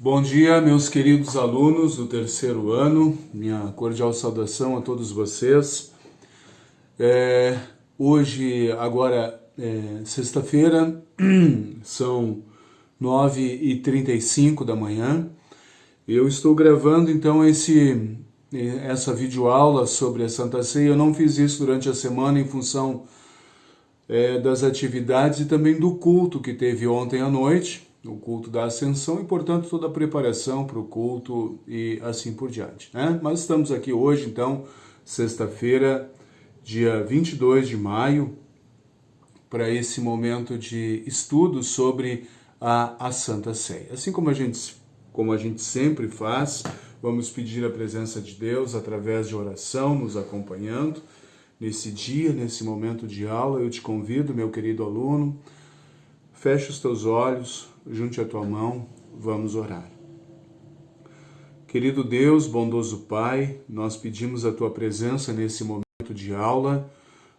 Bom dia, meus queridos alunos do terceiro ano, minha cordial saudação a todos vocês. Hoje, agora, sexta-feira, são 9h35 da manhã. Eu estou gravando, então, essa videoaula sobre a Santa Ceia. Eu não fiz isso durante a semana em função das atividades e também do culto que teve ontem à noite, o culto da Ascensão, e, portanto, toda a preparação para o culto e assim por diante, né? Mas estamos aqui hoje, então, sexta-feira, dia 22 de maio, para esse momento de estudo sobre a Santa Ceia. Assim como a gente sempre faz, vamos pedir a presença de Deus através de oração, nos acompanhando. Nesse dia, nesse momento de aula, eu te convido, meu querido aluno, feche os teus olhos, junte a tua mão, vamos orar. Querido Deus, bondoso Pai, nós pedimos a tua presença nesse momento de aula,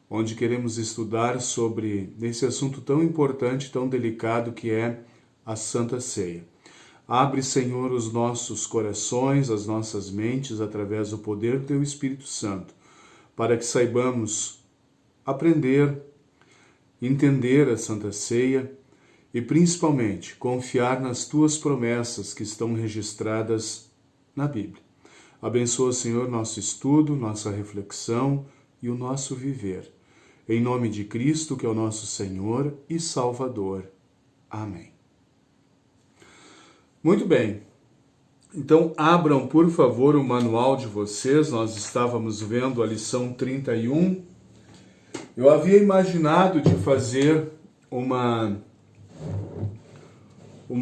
onde queremos estudar sobre esse assunto tão importante, tão delicado que é a Santa Ceia. Abre, Senhor, os nossos corações, as nossas mentes, através do poder do teu Espírito Santo, para que saibamos aprender, entender a Santa Ceia e, principalmente, confiar nas tuas promessas que estão registradas na Bíblia. Abençoa, Senhor, nosso estudo, nossa reflexão e o nosso viver. Em nome de Cristo, que é o nosso Senhor e Salvador. Amém. Muito bem. Então, abram, por favor, o manual de vocês. Nós estávamos vendo a lição 31. Eu havia imaginado de fazer uma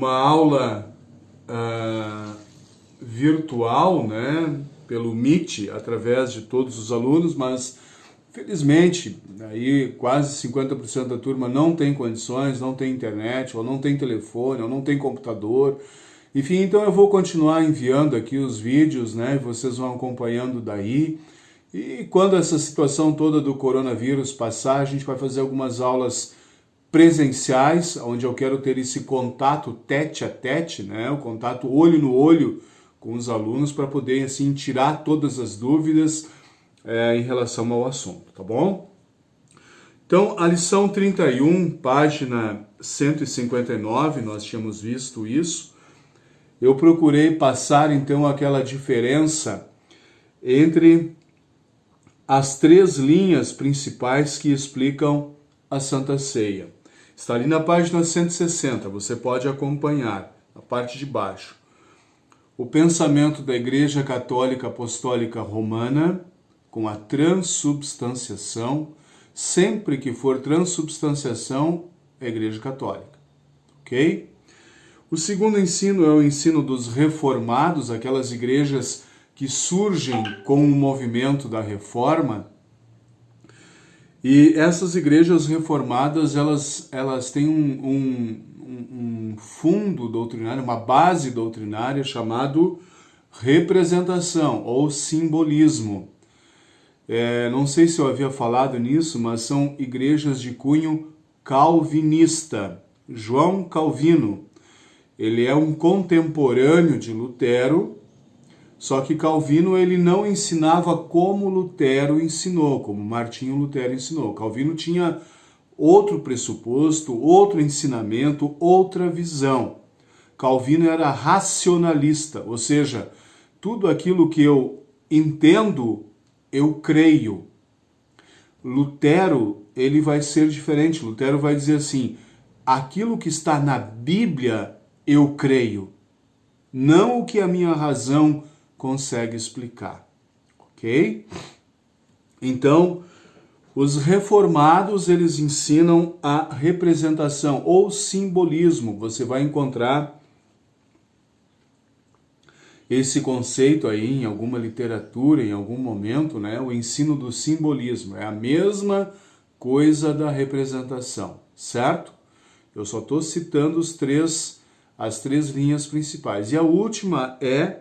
aula virtual, né, pelo Meet, através de todos os alunos, mas, felizmente, aí quase 50% da turma não tem condições, não tem internet, ou não tem telefone, ou não tem computador. Enfim, então eu vou continuar enviando aqui os vídeos, né? Vocês vão acompanhando daí. E quando essa situação toda do coronavírus passar, a gente vai fazer algumas aulas presenciais, onde eu quero ter esse contato tete a tete, né? O contato olho no olho com os alunos, para poder, assim, tirar todas as dúvidas em relação ao assunto, tá bom? Então, a lição 31, página 159, nós tínhamos visto isso. Eu procurei passar, então, aquela diferença entre as três linhas principais que explicam a Santa Ceia. Está ali na página 160, você pode acompanhar, a parte de baixo. O pensamento da Igreja Católica Apostólica Romana, com a transubstanciação. Sempre que for transubstanciação, é a Igreja Católica, ok? O segundo ensino é o ensino dos reformados, aquelas igrejas que surgem com o movimento da reforma. E essas igrejas reformadas, elas têm um fundo doutrinário, uma base doutrinária chamado representação ou simbolismo. Não sei se eu havia falado nisso, mas são igrejas de cunho calvinista. João Calvino, ele é um contemporâneo de Lutero, só que Calvino ele não ensinava como Lutero ensinou, como Martinho Lutero ensinou. Calvino tinha outro pressuposto, outro ensinamento, outra visão. Calvino era racionalista, ou seja, tudo aquilo que eu entendo, eu creio. Lutero, ele vai ser diferente. Lutero vai dizer assim: aquilo que está na Bíblia, eu creio, não o que a minha razão consegue explicar, ok? Então, os reformados, eles ensinam a representação ou simbolismo. Você vai encontrar esse conceito aí em alguma literatura, em algum momento, né? O ensino do simbolismo é a mesma coisa da representação, certo? Eu só estou citando as três linhas principais. E a última é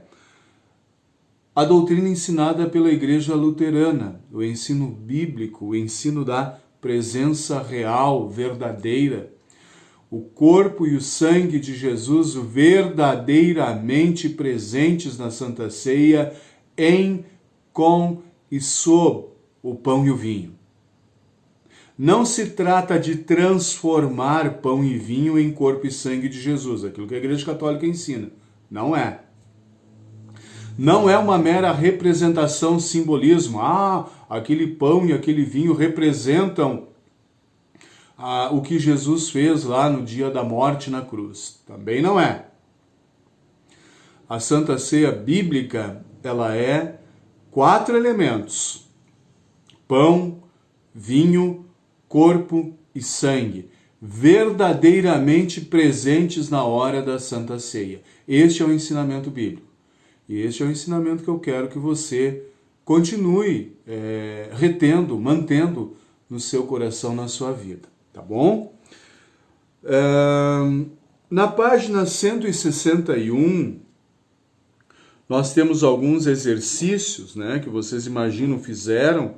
a doutrina ensinada pela Igreja Luterana, o ensino bíblico, o ensino da presença real, verdadeira. o corpo e o sangue de Jesus verdadeiramente presentes na Santa Ceia, em, com e sob o pão e o vinho. Não se trata de transformar pão e vinho em corpo e sangue de Jesus, aquilo que a Igreja Católica ensina. Não é. Não é uma mera representação, simbolismo. Aquele pão e aquele vinho representam o que Jesus fez lá no dia da morte na cruz. Também não é. A Santa Ceia bíblica, ela é 4 elementos: pão, vinho, corpo e sangue, verdadeiramente presentes na hora da Santa Ceia. Este é o ensinamento bíblico. E este é o ensinamento que eu quero que você continue retendo, mantendo no seu coração, na sua vida. Tá bom? Na página 161, nós temos alguns exercícios, né, que vocês imaginam fizeram.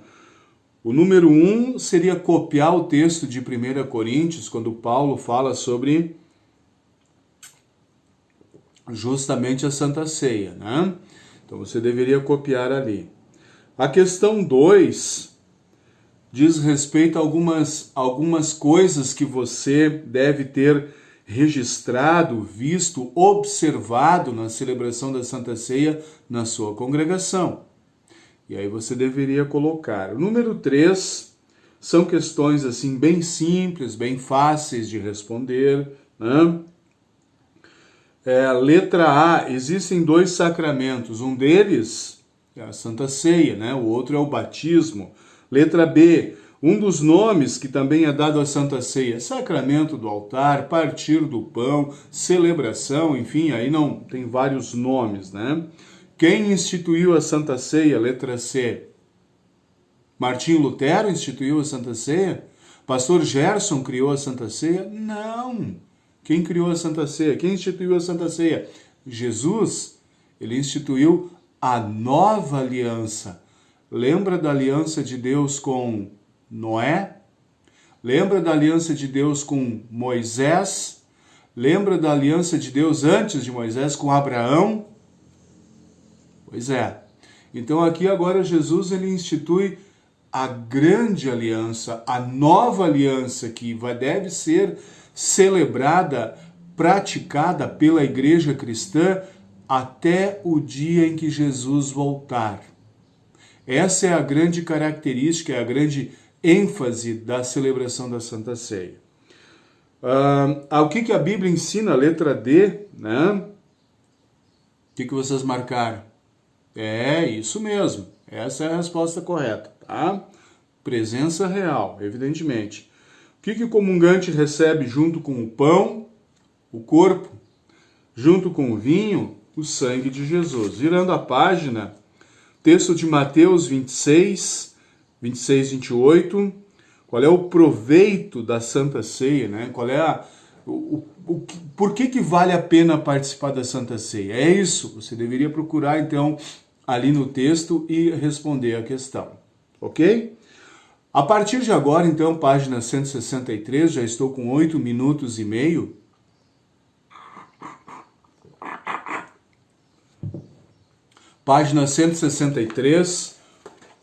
O número 1 seria copiar o texto de 1 Coríntios, quando Paulo fala sobre justamente a Santa Ceia, né? Então você deveria copiar ali. A questão 2 diz respeito a algumas coisas que você deve ter registrado, visto, observado na celebração da Santa Ceia na sua congregação. E aí você deveria colocar. O número 3 são questões assim bem simples, bem fáceis de responder, né? Letra A, existem 2 sacramentos, um deles é a Santa Ceia, né? O outro é o batismo. Letra B, um dos nomes que também é dado à Santa Ceia, sacramento do altar, partir do pão, celebração, enfim, aí não tem vários nomes, né? Quem instituiu a Santa Ceia? Letra C. Martinho Lutero instituiu a Santa Ceia? Pastor Gerson criou a Santa Ceia? Não. Quem criou a Santa Ceia? Quem instituiu a Santa Ceia? Jesus. Ele instituiu a nova aliança. Lembra da aliança de Deus com Noé? Lembra da aliança de Deus com Moisés? Lembra da aliança de Deus antes de Moisés com Abraão? Pois é. Então aqui agora Jesus ele institui a grande aliança, a nova aliança que deve ser celebrada, praticada pela igreja cristã até o dia em que Jesus voltar. Essa é a grande característica, é a grande ênfase da celebração da Santa Ceia. O que a Bíblia ensina? Letra D, né? O que vocês marcaram? É isso mesmo, essa é a resposta correta, tá? Presença real, evidentemente. O que o comungante recebe junto com o pão? O corpo. Junto com o vinho? O sangue de Jesus. Virando a página, texto de Mateus 26, 28. Qual é o proveito da Santa Ceia, né? Qual é por que vale a pena participar da Santa Ceia? É isso, você deveria procurar então ali no texto e responder a questão, ok? A partir de agora, então, página 163, já estou com 8 minutos e meio. Página 163,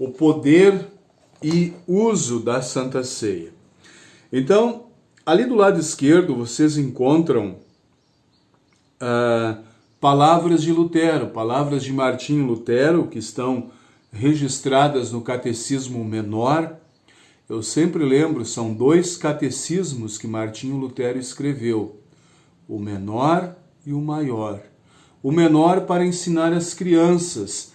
o poder e uso da Santa Ceia. Então, ali do lado esquerdo, vocês encontram palavras de Lutero, palavras de Martinho Lutero, que estão registradas no Catecismo Menor. Eu sempre lembro, são 2 catecismos que Martinho Lutero escreveu, o menor e o maior. O menor para ensinar as crianças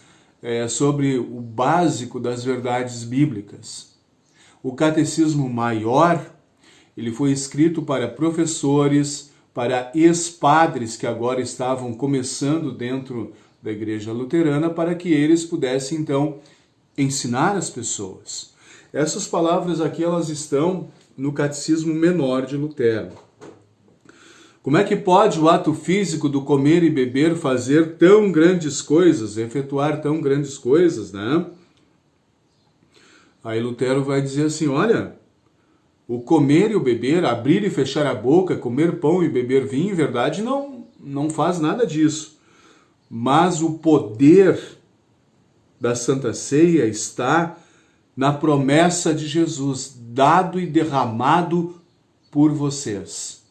sobre o básico das verdades bíblicas. O catecismo maior, ele foi escrito para professores, para ex-padres que agora estavam começando dentro da igreja luterana, para que eles pudessem então ensinar as pessoas. Essas palavras aqui, elas estão no Catecismo Menor de Lutero. Como é que pode o ato físico do comer e beber fazer tão grandes coisas, efetuar tão grandes coisas, né? Aí Lutero vai dizer assim, olha, O comer e o beber, abrir e fechar a boca, comer pão e beber vinho, em verdade, não faz nada disso. Mas o poder da Santa Ceia está na promessa de Jesus, dado e derramado por vocês.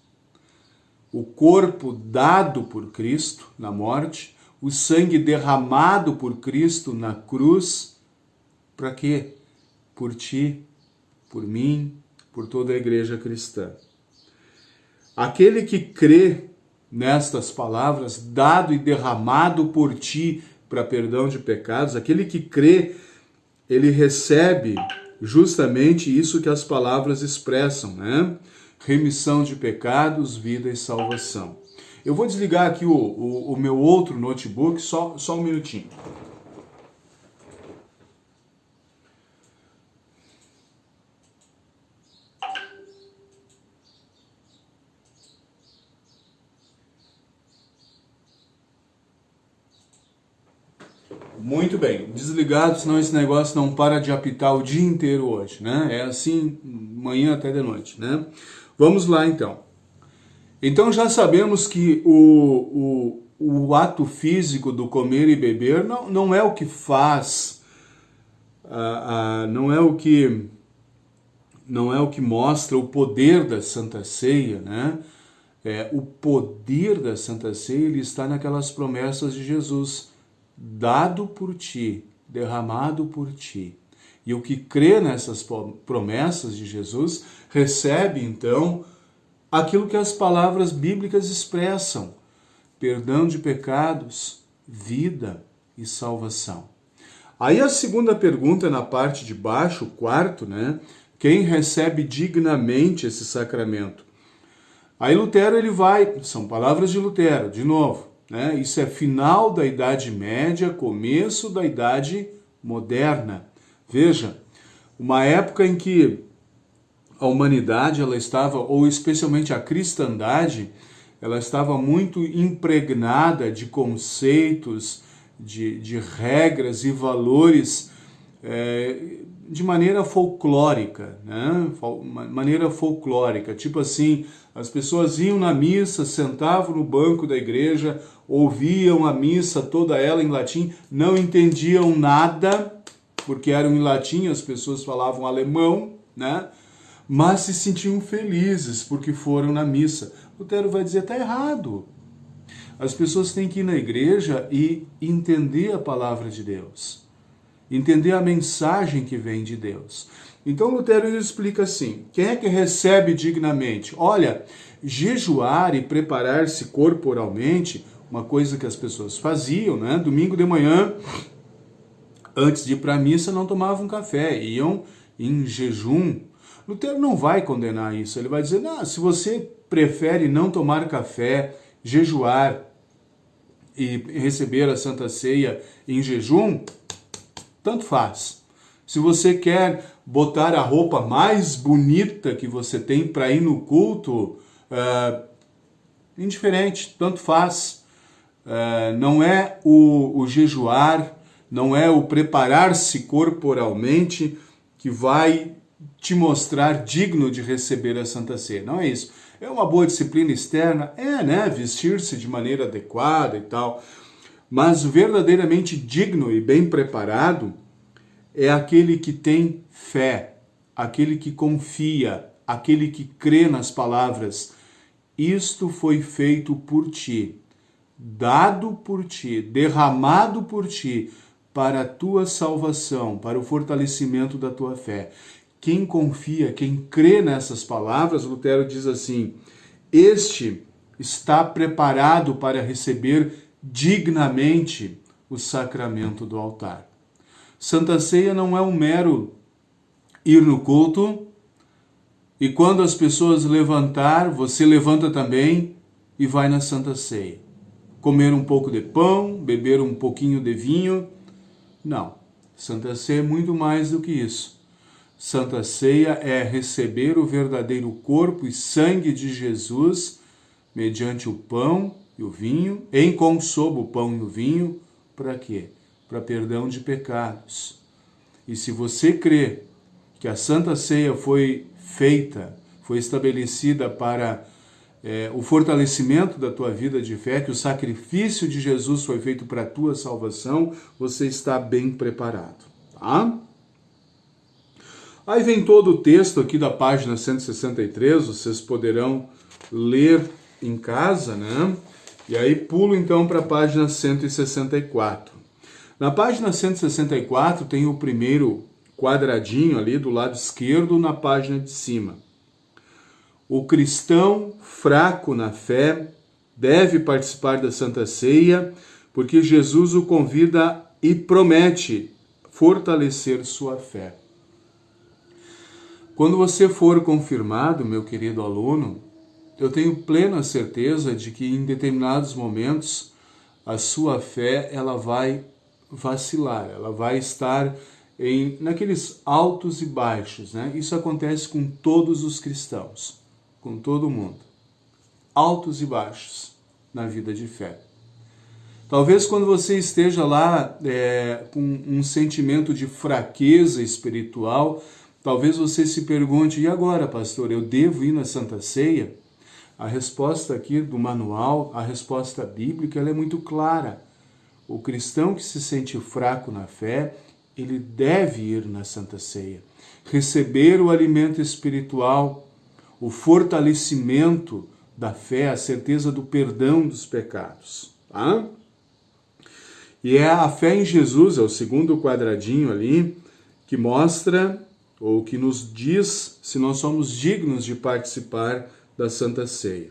O corpo dado por Cristo na morte, o sangue derramado por Cristo na cruz, para quê? Por ti, por mim, por toda a igreja cristã. Aquele que crê nestas palavras, dado e derramado por ti para perdão de pecados, aquele que crê, ele recebe justamente isso que as palavras expressam, né? Remissão de pecados, vida e salvação. Eu vou desligar aqui o meu outro notebook, só um minutinho. Muito bem, desligado, senão esse negócio não para de apitar o dia inteiro hoje, né? É assim, manhã até de noite, né? Vamos lá, então. Então já sabemos que o ato físico do comer e beber não é o que faz, não é o que mostra o poder da Santa Ceia, né? O poder da Santa Ceia, ele está naquelas promessas de Jesus, dado por ti, derramado por ti. E o que crê nessas promessas de Jesus recebe, então, aquilo que as palavras bíblicas expressam: perdão de pecados, vida e salvação. Aí a segunda pergunta na parte de baixo, o quarto, né? Quem recebe dignamente esse sacramento? Aí Lutero, são palavras de Lutero, de novo, né? Isso é final da Idade Média, começo da Idade Moderna. Veja, uma época em que a humanidade, ela estava, ou especialmente a cristandade, ela estava muito impregnada de conceitos, de regras e valores de maneira folclórica, né? Maneira folclórica, tipo assim, as pessoas iam na missa, sentavam no banco da igreja, ouviam a missa toda ela em latim, não entendiam nada, porque eram em latim, as pessoas falavam alemão, né? Mas se sentiam felizes porque foram na missa. Lutero vai dizer, está errado. As pessoas têm que ir na igreja e entender a palavra de Deus, entender a mensagem que vem de Deus. Então Lutero ele explica assim: quem é que recebe dignamente? Olha, jejuar e preparar-se corporalmente, uma coisa que as pessoas faziam, né? Domingo de manhã, antes de ir para a missa, não tomavam café, iam em jejum. Lutero não vai condenar isso, ele vai dizer, não, se você prefere não tomar café, jejuar e receber a Santa Ceia em jejum, tanto faz. Se você quer botar a roupa mais bonita que você tem para ir no culto, indiferente, tanto faz. Não é o jejuar, não é o preparar-se corporalmente que vai te mostrar digno de receber a Santa Ceia. Não é isso. É uma boa disciplina externa, né? Vestir-se de maneira adequada e tal. Mas verdadeiramente digno e bem preparado é aquele que tem fé, aquele que confia, aquele que crê nas palavras. Isto foi feito por ti, dado por ti, derramado por ti, para a tua salvação, para o fortalecimento da tua fé. Quem confia, quem crê nessas palavras, Lutero diz assim, este está preparado para receber dignamente o sacramento do altar. Santa Ceia não é um mero ir no culto e quando as pessoas levantar, você levanta também e vai na Santa Ceia. Comer um pouco de pão, beber um pouquinho de vinho. Não, Santa Ceia é muito mais do que isso. Santa Ceia é receber o verdadeiro corpo e sangue de Jesus mediante o pão e o vinho, em consobo o pão e o vinho, para quê? Para perdão de pecados. E se você crê que a Santa Ceia foi feita, foi estabelecida para o fortalecimento da tua vida de fé, que o sacrifício de Jesus foi feito para a tua salvação, você está bem preparado, tá? Aí vem todo o texto aqui da página 163, vocês poderão ler em casa, né? E aí pulo então para a página 164. Na página 164 tem o primeiro quadradinho ali do lado esquerdo na página de cima. O cristão fraco na fé deve participar da Santa Ceia, porque Jesus o convida e promete fortalecer sua fé. Quando você for confirmado, meu querido aluno, eu tenho plena certeza de que em determinados momentos a sua fé ela vai vacilar, ela vai estar naqueles altos e baixos, né? Isso acontece com todos os cristãos, com todo mundo. Altos e baixos na vida de fé. Talvez quando você esteja lá com um sentimento de fraqueza espiritual, talvez você se pergunte, e agora, pastor, eu devo ir na Santa Ceia? A resposta aqui do manual, a resposta bíblica, ela é muito clara. O cristão que se sente fraco na fé, ele deve ir na Santa Ceia, receber o alimento espiritual, o fortalecimento da fé, a certeza do perdão dos pecados. Tá? E é a fé em Jesus, é o segundo quadradinho ali, que mostra ou que nos diz se nós somos dignos de participar da Santa Ceia.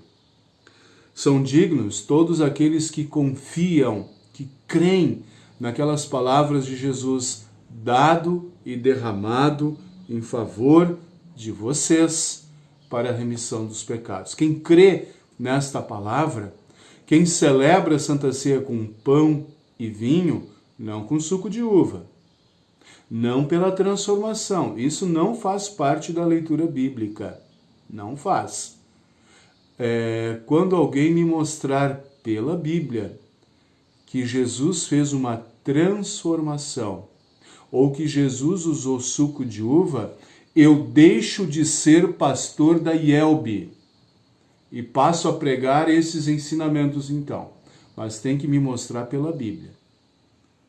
São dignos todos aqueles que confiam, que creem naquelas palavras de Jesus, dado e derramado em favor de vocês para a remissão dos pecados. Quem crê nesta palavra, quem celebra a Santa Ceia com pão e vinho, não com suco de uva, não pela transformação, isso não faz parte da leitura bíblica, não faz. Quando alguém me mostrar pela Bíblia que Jesus fez uma transformação ou que Jesus usou suco de uva, eu deixo de ser pastor da IELB e passo a pregar esses ensinamentos então. Mas tem que me mostrar pela Bíblia.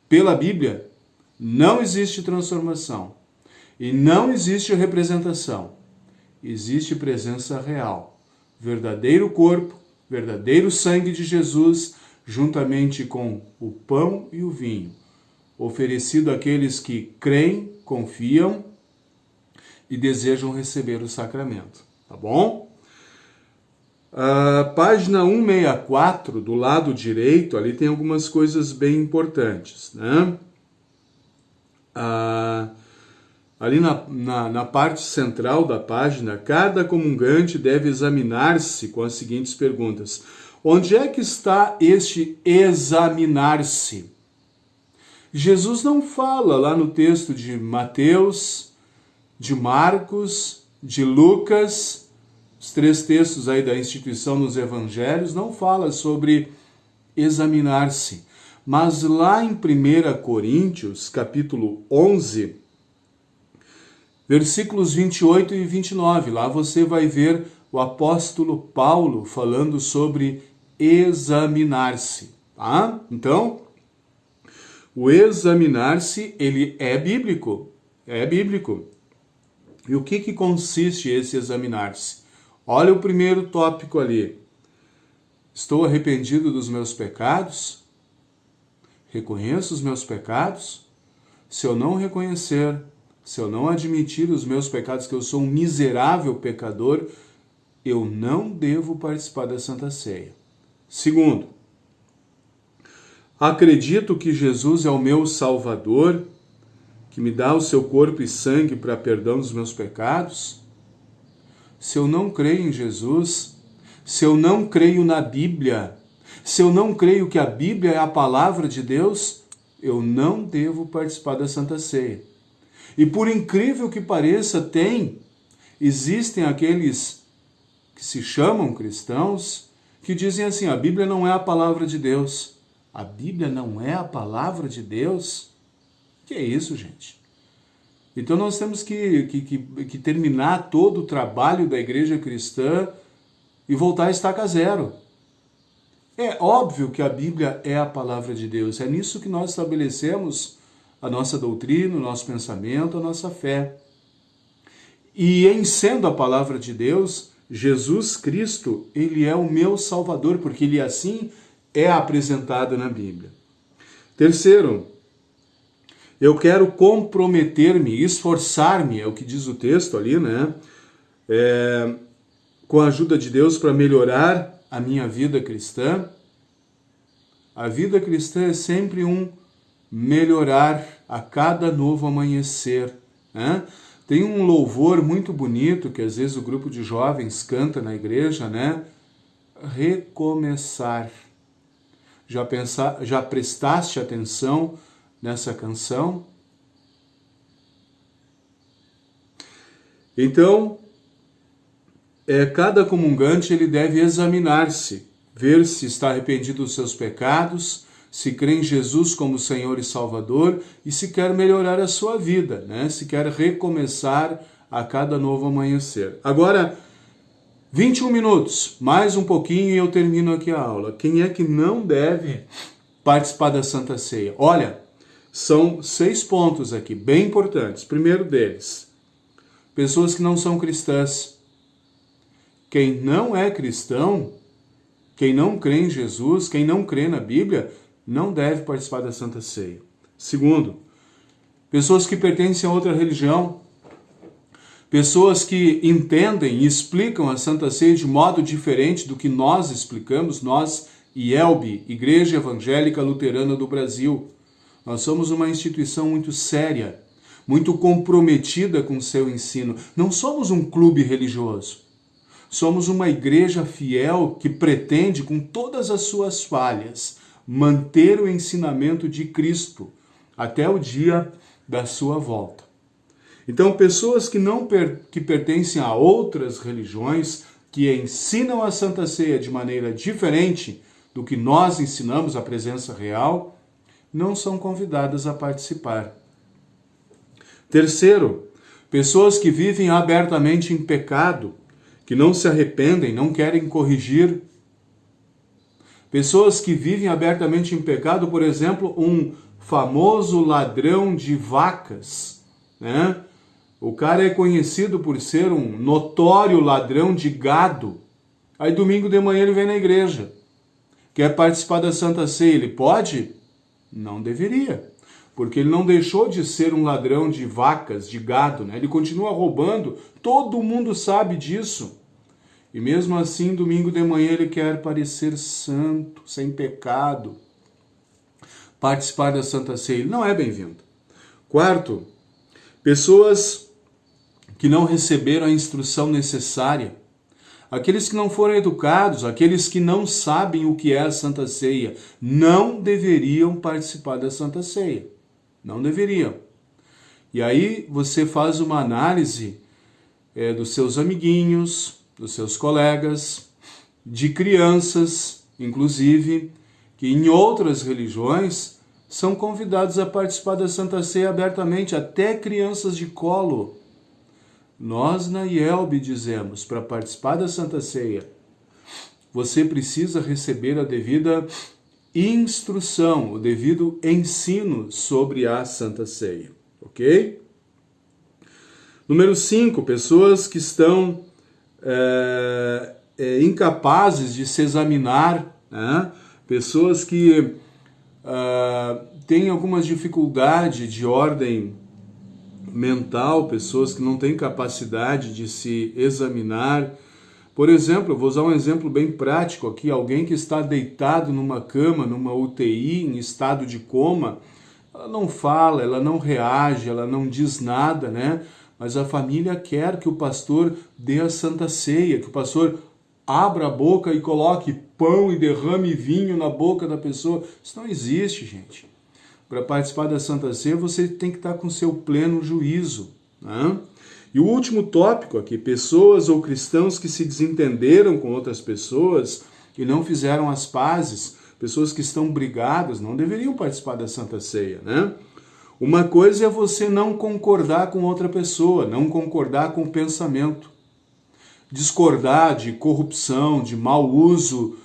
Pela Bíblia não existe transformação e não existe representação. Existe presença real. Verdadeiro corpo, verdadeiro sangue de Jesus, juntamente com o pão e o vinho, oferecido àqueles que creem, confiam e desejam receber o sacramento. Tá bom? Página 164, do lado direito, ali tem algumas coisas bem importantes, né? Ali na parte central da página, cada comungante deve examinar-se com as seguintes perguntas. Onde é que está este examinar-se? Jesus não fala lá no texto de Mateus, de Marcos, de Lucas, os 3 textos aí da instituição nos evangelhos, não fala sobre examinar-se. Mas lá em 1 Coríntios, capítulo 11, versículos 28 e 29, lá você vai ver o apóstolo Paulo falando sobre examinar-se, tá? Então, o examinar-se, ele é bíblico, E o que consiste esse examinar-se? Olha o primeiro tópico ali. Estou arrependido dos meus pecados? Reconheço os meus pecados? Se eu não reconhecer, se eu não admitir os meus pecados, que eu sou um miserável pecador, eu não devo participar da Santa Ceia. Segundo, acredito que Jesus é o meu Salvador, que me dá o seu corpo e sangue para perdão dos meus pecados? Se eu não creio em Jesus, se eu não creio na Bíblia, se eu não creio que a Bíblia é a palavra de Deus, eu não devo participar da Santa Ceia. E por incrível que pareça, existem aqueles que se chamam cristãos, que dizem assim, a Bíblia não é a palavra de Deus. A Bíblia não é a palavra de Deus? Que é isso, gente? Então nós temos que terminar todo o trabalho da igreja cristã e voltar a estaca zero. É óbvio que a Bíblia é a palavra de Deus, é nisso que nós estabelecemos a nossa doutrina, o nosso pensamento, a nossa fé. E em sendo a palavra de Deus, Jesus Cristo, ele é o meu Salvador, porque ele assim é apresentado na Bíblia. Terceiro, eu quero comprometer-me, esforçar-me, é o que diz o texto ali, né? Com a ajuda de Deus para melhorar a minha vida cristã. A vida cristã é sempre um melhorar a cada novo amanhecer, né? Tem um louvor muito bonito que às vezes o grupo de jovens canta na igreja, né? Recomeçar. Já prestaste atenção nessa canção? Então, cada comungante ele deve examinar-se, ver se está arrependido dos seus pecados, se crê em Jesus como Senhor e Salvador e se quer melhorar a sua vida, né? Se quer recomeçar a cada novo amanhecer. Agora, 21 minutos, mais um pouquinho e eu termino aqui a aula. Quem é que não deve participar da Santa Ceia? Olha, são 6 pontos aqui, bem importantes. Primeiro deles, pessoas que não são cristãs. Quem não é cristão, quem não crê em Jesus, quem não crê na Bíblia, não deve participar da Santa Ceia. Segundo, pessoas que pertencem a outra religião, pessoas que entendem e explicam a Santa Ceia de modo diferente do que nós explicamos, nós, IELB, Igreja Evangélica Luterana do Brasil. Nós somos uma instituição muito séria, muito comprometida com o seu ensino. Não somos um clube religioso. Somos uma igreja fiel que pretende, com todas as suas falhas, manter o ensinamento de Cristo até o dia da sua volta. Então, pessoas que pertencem a outras religiões, que ensinam a Santa Ceia de maneira diferente do que nós ensinamos a presença real, não são convidadas a participar. Terceiro, pessoas que vivem abertamente em pecado, que não se arrependem, não querem corrigir. Pessoas que vivem abertamente em pecado, por exemplo, um famoso ladrão de vacas, né? O cara é conhecido por ser um notório ladrão de gado. Aí domingo de manhã ele vem na igreja. Quer participar da Santa Ceia? Ele pode? Não deveria. Porque ele não deixou de ser um ladrão de vacas, de gado, né? Ele continua roubando. Todo mundo sabe disso. E mesmo assim, domingo de manhã ele quer parecer santo, sem pecado. Participar da Santa Ceia, ele não é bem-vindo. Quarto, pessoas que não receberam a instrução necessária. Aqueles que não foram educados, aqueles que não sabem o que é a Santa Ceia, não deveriam participar da Santa Ceia. Não deveriam. E aí você faz uma análise dos seus amiguinhos, dos seus colegas, de crianças, inclusive, que em outras religiões são convidados a participar da Santa Ceia abertamente, até crianças de colo. Nós na IELB dizemos, para participar da Santa Ceia, você precisa receber a devida instrução, o devido ensino sobre a Santa Ceia, ok? Número 5, pessoas que estão incapazes de se examinar, né? Pessoas que têm algumas dificuldades de ordem mental, pessoas que não têm capacidade de se examinar. Por exemplo, eu vou usar um exemplo bem prático aqui, alguém que está deitado numa cama, numa UTI, em estado de coma, ela não fala, ela não reage, ela não diz nada, né? Mas a família quer que o pastor dê a Santa Ceia, que o pastor abra a boca e coloque pão e derrame vinho na boca da pessoa. Isso não existe, gente. Para participar da Santa Ceia, você tem que estar com seu pleno juízo, né? E o último tópico aqui, pessoas ou cristãos que se desentenderam com outras pessoas e não fizeram as pazes, pessoas que estão brigadas, não deveriam participar da Santa Ceia, né? Uma coisa é você não concordar com outra pessoa, não concordar com o pensamento, discordar de corrupção, de mau uso,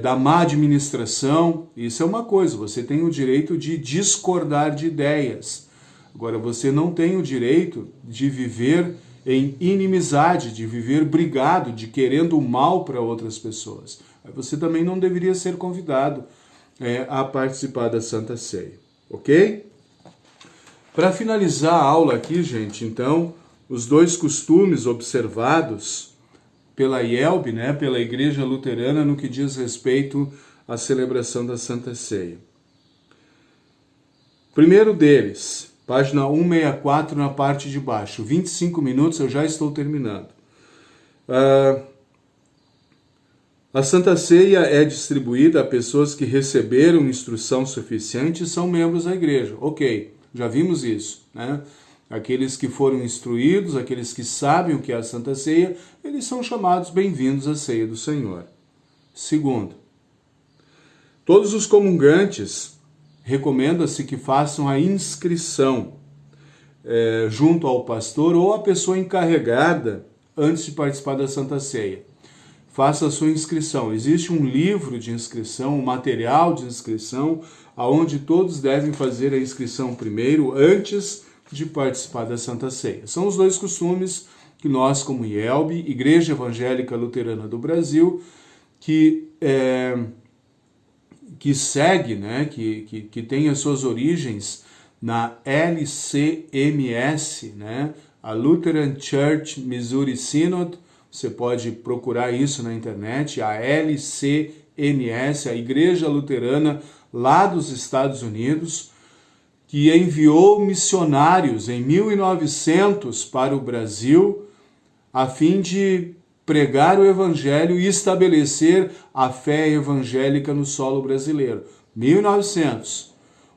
da má administração, isso é uma coisa, você tem o direito de discordar de ideias. Agora, você não tem o direito de viver em inimizade, de viver brigado, de querendo o mal para outras pessoas. Você também não deveria ser convidado a participar da Santa Ceia, ok? Para finalizar a aula aqui, gente, então, os dois costumes observados pela IELB, né, pela Igreja Luterana, no que diz respeito à celebração da Santa Ceia. Primeiro deles, página 164 na parte de baixo, 25 minutos, eu já estou terminando. A Santa Ceia é distribuída a pessoas que receberam instrução suficiente e são membros da igreja. Ok, já vimos isso, né? Aqueles que foram instruídos, aqueles que sabem o que é a Santa Ceia, eles são chamados bem-vindos à Ceia do Senhor. Segundo, todos os comungantes recomenda-se que façam a inscrição junto ao pastor ou à pessoa encarregada antes de participar da Santa Ceia. Faça a sua inscrição. Existe um livro de inscrição, um material de inscrição, onde todos devem fazer a inscrição primeiro, antes de participar da Santa Ceia. São os dois costumes que nós, como IELB, Igreja Evangélica Luterana do Brasil, que segue, né, que tem as suas origens na LCMS, né, a Lutheran Church Missouri Synod. Você pode procurar isso na internet, a LCMS, a Igreja Luterana lá dos Estados Unidos, que enviou missionários em 1900 para o Brasil, a fim de pregar o Evangelho e estabelecer a fé evangélica no solo brasileiro. 1900.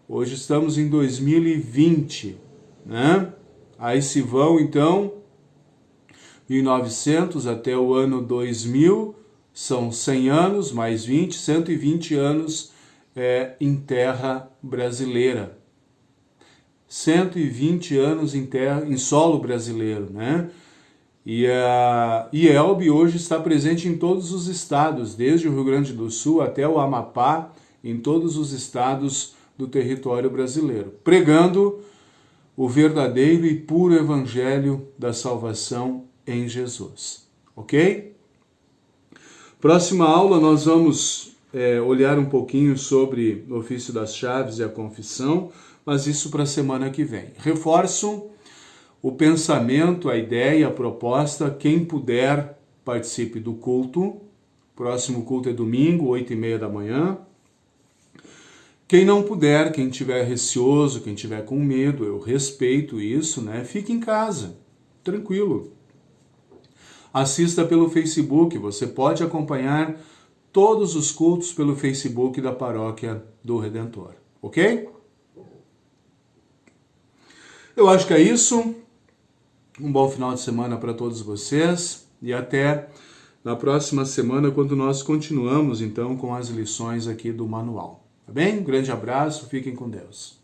Hoje estamos em 2020, né? Aí se vão, então, 1900 até o ano 2000, são 100 anos, mais 20, 120 anos em terra brasileira. 120 anos em solo brasileiro, né? E a IELB hoje está presente em todos os estados, desde o Rio Grande do Sul até o Amapá, em todos os estados do território brasileiro, pregando o verdadeiro e puro evangelho da salvação em Jesus. Ok? Próxima aula nós vamos olhar um pouquinho sobre o ofício das chaves e a confissão, mas isso para a semana que vem. Reforço o pensamento, a ideia, a proposta. Quem puder, participe do culto. Próximo culto é domingo, 8h30 da manhã. Quem não puder, quem tiver receoso, quem tiver com medo, eu respeito isso, né? Fique em casa, tranquilo. Assista pelo Facebook, você pode acompanhar todos os cultos pelo Facebook da Paróquia do Redentor, ok? Eu acho que é isso. Um bom final de semana para todos vocês e até na próxima semana, quando nós continuamos então com as lições aqui do manual. Tá bem? Um grande abraço, fiquem com Deus.